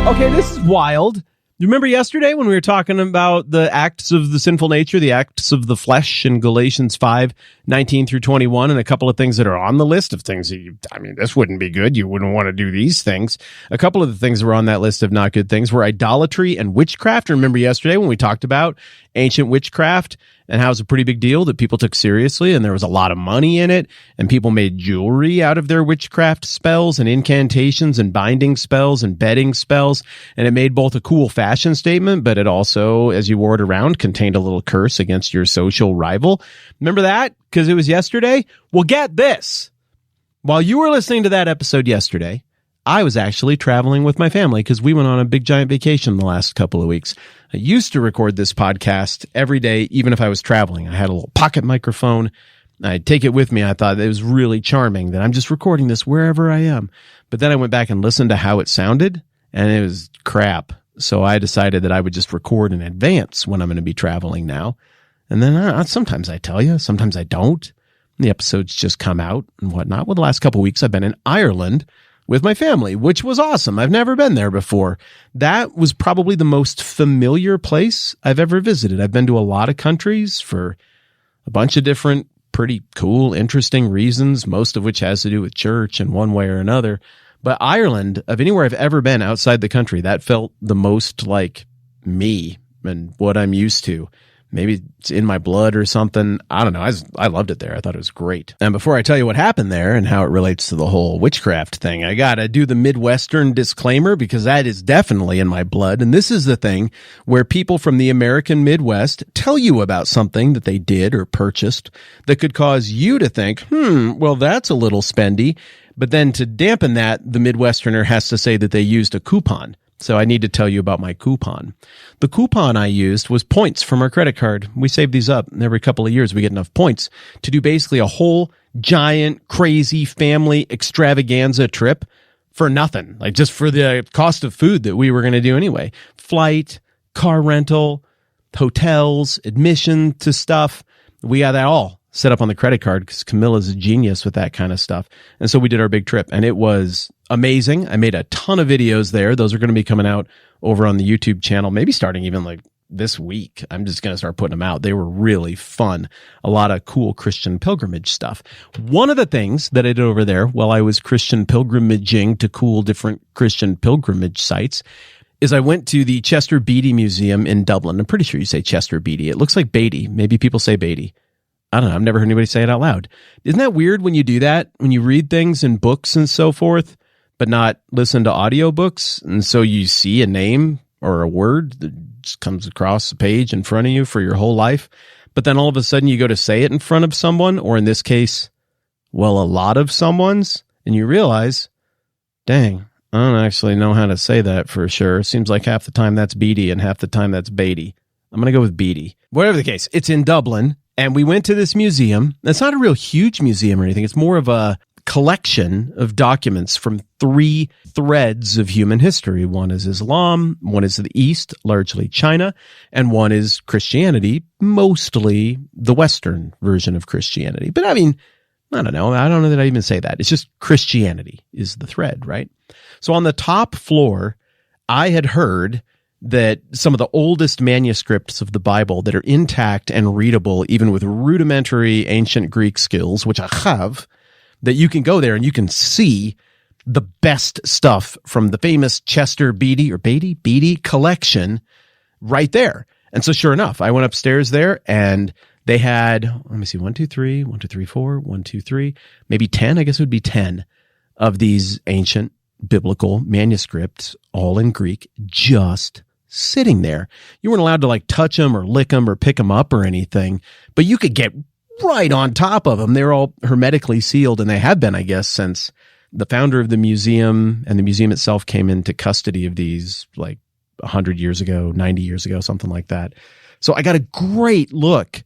Okay, this is wild. You remember yesterday when we were talking about the acts of the sinful nature, the acts of the flesh in Galatians 5:19-21, and a couple of things that are on the list of things that this wouldn't be good. You wouldn't want to do these things. A couple of the things that were on that list of not good things were idolatry and witchcraft. Remember yesterday when we talked about ancient witchcraft and how it was a pretty big deal that people took seriously, and there was a lot of money in it, and people made jewelry out of their witchcraft spells and incantations and binding spells and betting spells, and it made both a cool fashion statement, but it also, as you wore it around, contained a little curse against your social rival. Remember that? Because it was yesterday? Well, get this. While you were listening to that episode yesterday, I was actually traveling with my family because we went on a big giant vacation the last couple of weeks. I used to record this podcast every day, even if I was traveling. I had a little pocket microphone. I'd take it with me. I thought it was really charming that I'm just recording this wherever I am. But then I went back and listened to how it sounded, and it was crap. So I decided that I would just record in advance when I'm going to be traveling now. And then sometimes I tell you, sometimes I don't. The episodes just come out and whatnot. Well, the last couple of weeks I've been in Ireland with my family, which was awesome. I've never been there before. That was probably the most familiar place I've ever visited. I've been to a lot of countries for a bunch of different, pretty cool, interesting reasons, most of which has to do with church in one way or another. But Ireland, of anywhere I've ever been outside the country, that felt the most like me and what I'm used to. Maybe it's in my blood or something. I don't know. I loved it there. I thought it was great. And before I tell you what happened there and how it relates to the whole witchcraft thing, I got to do the Midwestern disclaimer because that is definitely in my blood. And this is the thing where people from the American Midwest tell you about something that they did or purchased that could cause you to think, well, that's a little spendy. But then to dampen that, the Midwesterner has to say that they used a coupon. So I need to tell you about my coupon. The coupon I used was points from our credit card. We save these up, and every couple of years we get enough points to do basically a whole giant, crazy family extravaganza trip for nothing, like just for the cost of food that we were going to do anyway. Flight, car rental, hotels, admission to stuff. We got that all set up on the credit card because Camilla's a genius with that kind of stuff. And so we did our big trip, and it was amazing. I made a ton of videos there. Those are going to be coming out over on the YouTube channel, maybe starting even like this week. I'm just going to start putting them out. They were really fun. A lot of cool Christian pilgrimage stuff. One of the things that I did over there while I was Christian pilgrimaging to cool different Christian pilgrimage sites is I went to the Chester Beatty Museum in Dublin. I'm pretty sure you say Chester Beatty. It looks like Beatty. Maybe people say Beatty. I don't know. I've never heard anybody say it out loud. Isn't that weird when you do that? When you read things in books and so forth, but not listen to audiobooks, and so you see a name or a word that just comes across the page in front of you for your whole life, but then all of a sudden you go to say it in front of someone, or in this case, well, a lot of someone's, and you realize, dang, I don't actually know how to say that for sure. Seems like half the time that's Beatty and half the time that's Beatty. I'm going to go with Beatty. Whatever the case, it's in Dublin. And we went to this museum. It's not a real huge museum or anything. It's more of a collection of documents from 3 threads of human history. One is Islam, one is the East, largely China, and one is Christianity, mostly the Western version of Christianity. But I mean, I don't know. I don't know that I even say that. It's just Christianity is the thread, right? So on the top floor, I had heard that some of the oldest manuscripts of the Bible that are intact and readable, even with rudimentary ancient Greek skills, which I have, that you can go there and you can see the best stuff from the famous Chester Beatty collection right there. And so sure enough, I went upstairs there and they had, let me see, 1, 2, 3, 1, 2, 3, 4, 1, 2, 3, maybe 10, I guess it would be 10 of these ancient biblical manuscripts, all in Greek, just sitting there. You weren't allowed to like touch them or lick them or pick them up or anything, but you could get right on top of them. They're all hermetically sealed, and they have been, I guess, since the founder of the museum and the museum itself came into custody of these like 100 years ago, 90 years ago, something like that. So I got a great look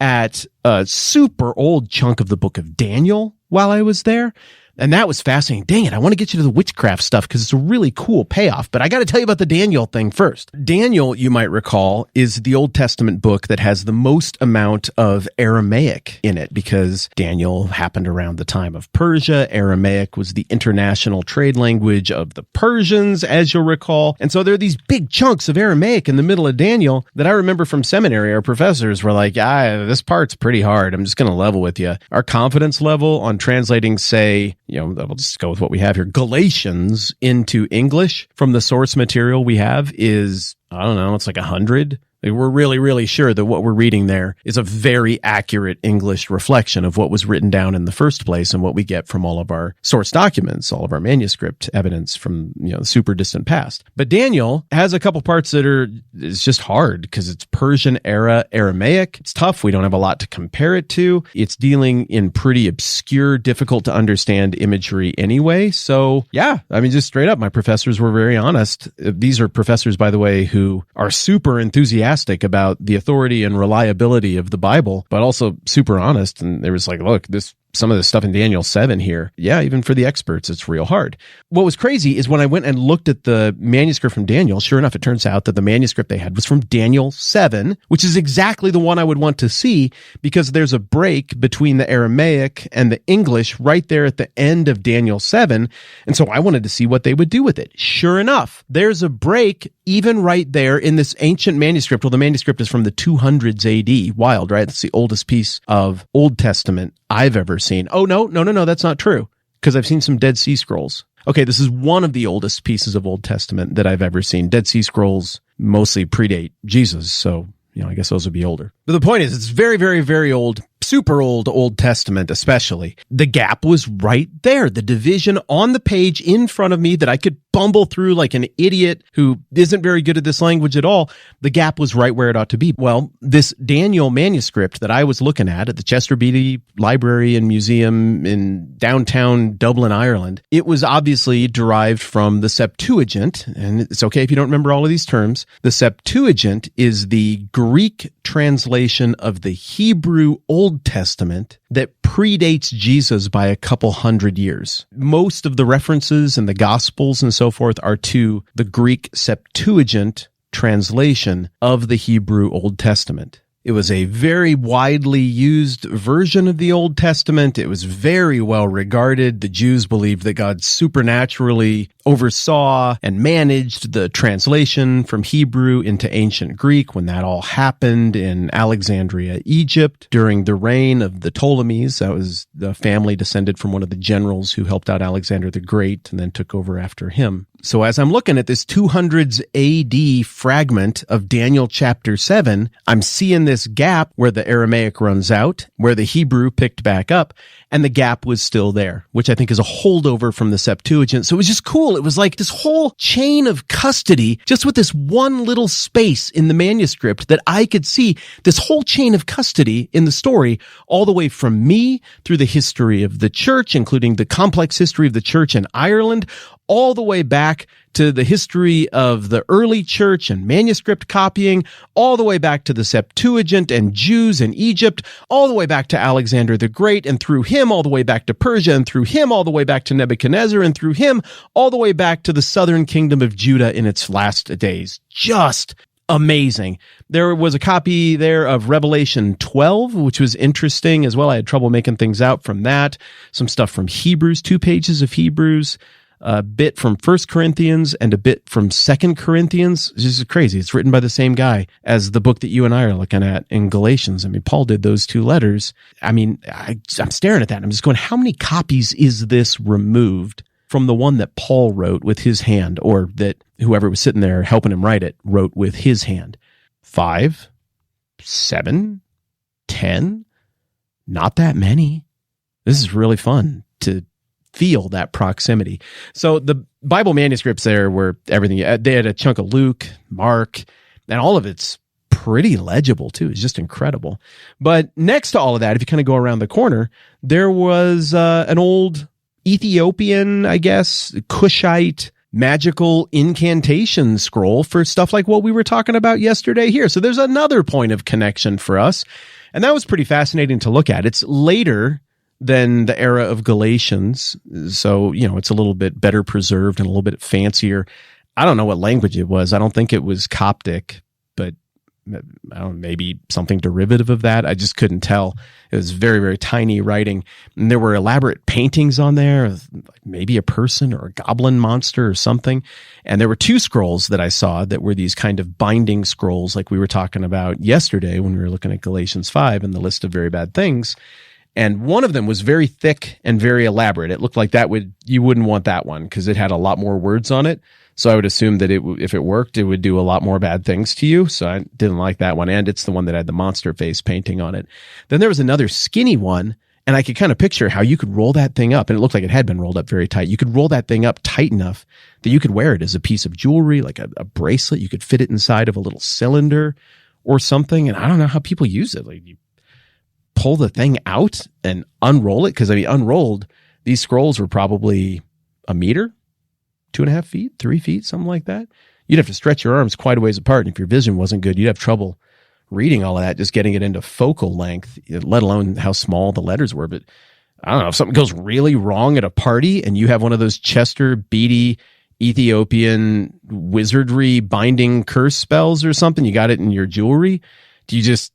at a super old chunk of the book of Daniel while I was there. And that was fascinating. Dang it, I want to get you to the witchcraft stuff because it's a really cool payoff. But I got to tell you about the Daniel thing first. Daniel, you might recall, is the Old Testament book that has the most amount of Aramaic in it because Daniel happened around the time of Persia. Aramaic was the international trade language of the Persians, as you'll recall. And so there are these big chunks of Aramaic in the middle of Daniel that I remember from seminary. Our professors were like, this part's pretty hard. I'm just going to level with you. Our confidence level on translating, say, we'll just go with what we have here, Galatians into English from the source material we have is, I don't know, it's like 100. We're really, really sure that what we're reading there is a very accurate English reflection of what was written down in the first place and what we get from all of our source documents, all of our manuscript evidence from, the super distant past. But Daniel has a couple parts that it's just hard because it's Persian era Aramaic. It's tough. We don't have a lot to compare it to. It's dealing in pretty obscure, difficult to understand imagery anyway. So yeah, just straight up, my professors were very honest. These are professors, by the way, who are super enthusiastic about the authority and reliability of the Bible, but also super honest. And they was like, look, some of the stuff in Daniel 7 here, even for the experts, it's real hard. What was crazy is when I went and looked at the manuscript from Daniel, sure enough, it turns out that the manuscript they had was from Daniel 7, which is exactly the one I would want to see because there's a break between the Aramaic and the English right there at the end of Daniel 7. And so I wanted to see what they would do with it. Sure enough, there's a break even right there in this ancient manuscript. Well, the manuscript is from the 200s AD. Wild, right? That's the oldest piece of Old Testament I've ever seen. Oh, no, that's not true, because I've seen some Dead Sea Scrolls. Okay, this is one of the oldest pieces of Old Testament that I've ever seen. Dead Sea Scrolls mostly predate Jesus, so, I guess those would be older. But the point is, it's very, very, very old, super Old Testament especially. The gap was right there. The division on the page in front of me that I could bumble through like an idiot who isn't very good at this language at all. The gap was right where it ought to be. Well, this Daniel manuscript that I was looking at the Chester Beatty Library and Museum in downtown Dublin, Ireland, it was obviously derived from the Septuagint. And it's okay if you don't remember all of these terms. The Septuagint is the Greek translation of the Hebrew Old Testament that predates Jesus by a couple hundred years. Most of the references in the Gospels and so forth are to the Greek Septuagint translation of the Hebrew Old Testament. It was a very widely used version of the Old Testament. It was very well regarded. The Jews believed that God supernaturally oversaw and managed the translation from Hebrew into ancient Greek when that all happened in Alexandria, Egypt, during the reign of the Ptolemies. That was the family descended from one of the generals who helped out Alexander the Great and then took over after him. So as I'm looking at this 200s AD fragment of Daniel chapter 7, I'm seeing this gap where the Aramaic runs out, where the Hebrew picked back up, and the gap was still there, which I think is a holdover from the Septuagint. So it was just cool. It was like this whole chain of custody, just with this one little space in the manuscript that I could see this whole chain of custody in the story, all the way from me through the history of the church, including the complex history of the church in Ireland, all the way back to the history of the early church and manuscript copying, all the way back to the Septuagint and Jews in Egypt, all the way back to Alexander the Great, and through him all the way back to Persia, and through him all the way back to Nebuchadnezzar, and through him all the way back to the southern kingdom of Judah in its last days. Just amazing. There was a copy there of Revelation 12, which was interesting as well. I had trouble making things out from that. Some stuff from Hebrews, 2 pages of Hebrews, a bit from 1 Corinthians and a bit from 2 Corinthians. This is crazy. It's written by the same guy as the book that you and I are looking at in Galatians. Paul did those 2 letters. I'm staring at that. I'm just going, how many copies is this removed from the one that Paul wrote with his hand, or that whoever was sitting there helping him write it wrote with his hand? 5, 7, 10? Not that many. This is really fun to feel that proximity. So the Bible manuscripts there were everything. They had a chunk of Luke, Mark, and all of it's pretty legible too. It's just incredible. But next to all of that, if you kind of go around the corner, there was an old Ethiopian, I guess, Cushite magical incantation scroll for stuff like what we were talking about yesterday here. So there's another point of connection for us. And that was pretty fascinating to look at. It's later than the era of Galatians. So, it's a little bit better preserved and a little bit fancier. I don't know what language it was. I don't think it was Coptic, but I don't know, maybe something derivative of that. I just couldn't tell. It was very, very tiny writing. And there were elaborate paintings on there, maybe a person or a goblin monster or something. And there were 2 scrolls that I saw that were these kind of binding scrolls like we were talking about yesterday when we were looking at Galatians 5 and the list of very bad things. And one of them was very thick and very elaborate. It looked like you wouldn't want that one because it had a lot more words on it. So I would assume that if it worked, it would do a lot more bad things to you. So I didn't like that one. And it's the one that had the monster face painting on it. Then there was another skinny one, and I could kind of picture how you could roll that thing up. And it looked like it had been rolled up very tight. You could roll that thing up tight enough that you could wear it as a piece of jewelry, like a bracelet. You could fit it inside of a little cylinder or something. And I don't know how people use it. Like you pull the thing out and unroll it. Because unrolled, these scrolls were probably a meter. 2.5 feet, 3 feet, something like that. You'd have to stretch your arms quite a ways apart. And if your vision wasn't good, you'd have trouble reading all of that, just getting it into focal length, let alone how small the letters were. But I don't know, if something goes really wrong at a party and you have one of those Chester Beatty Ethiopian wizardry binding curse spells or something, you got it in your jewelry, do you just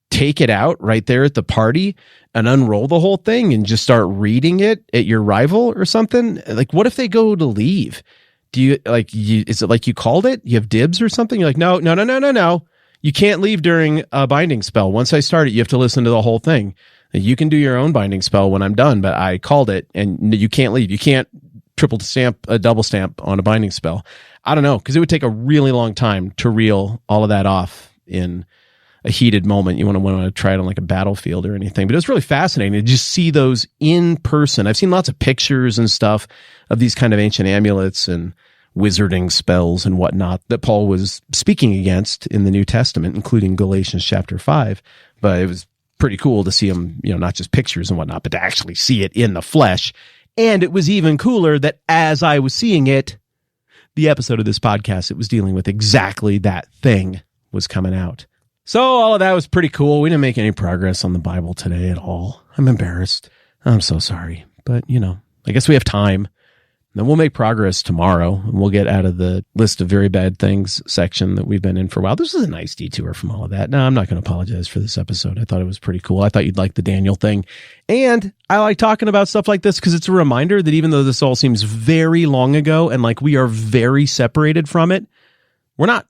take it out right there at the party and unroll the whole thing and just start reading it at your rival or something? Like, what if they go to leave? Do you is it like you called it? You have dibs or something? You're like, no. You can't leave during a binding spell. Once I start it, you have to listen to the whole thing. You can do your own binding spell when I'm done, but I called it and you can't leave. You can't double stamp on a binding spell. I don't know, because it would take a really long time to reel all of that off in a heated moment. You want to try it on like a battlefield or anything. But it was really fascinating to just see those in person. I've seen lots of pictures and stuff of these kind of ancient amulets and wizarding spells and whatnot that Paul was speaking against in the New Testament, including Galatians chapter 5. But it was pretty cool to see them, not just pictures and whatnot, but to actually see it in the flesh. And it was even cooler that as I was seeing it, the episode of this podcast it was dealing with exactly that thing was coming out. So all of that was pretty cool. We didn't make any progress on the Bible today at all. I'm embarrassed. I'm so sorry. But, I guess we have time. Then we'll make progress tomorrow, and we'll get out of the list of very bad things section that we've been in for a while. This was a nice detour from all of that. No, I'm not going to apologize for this episode. I thought it was pretty cool. I thought you'd like the Daniel thing. And I like talking about stuff like this because it's a reminder that even though this all seems very long ago and like we are very separated from it, we're not.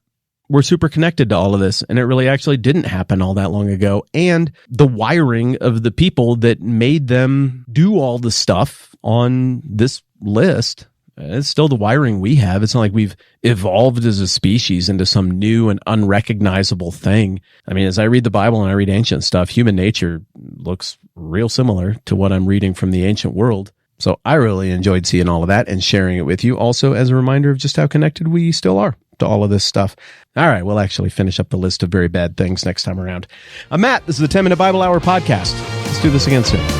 We're super connected to all of this, and it really actually didn't happen all that long ago. And the wiring of the people that made them do all the stuff on this list, it's still the wiring we have. It's not like we've evolved as a species into some new and unrecognizable thing. As I read the Bible and I read ancient stuff, human nature looks real similar to what I'm reading from the ancient world. So I really enjoyed seeing all of that and sharing it with you, also as a reminder of just how connected we still are to all of this stuff. All right, we'll actually finish up the list of very bad things next time around. I'm Matt. This is the 10-Minute Bible Hour podcast. Let's do this again soon.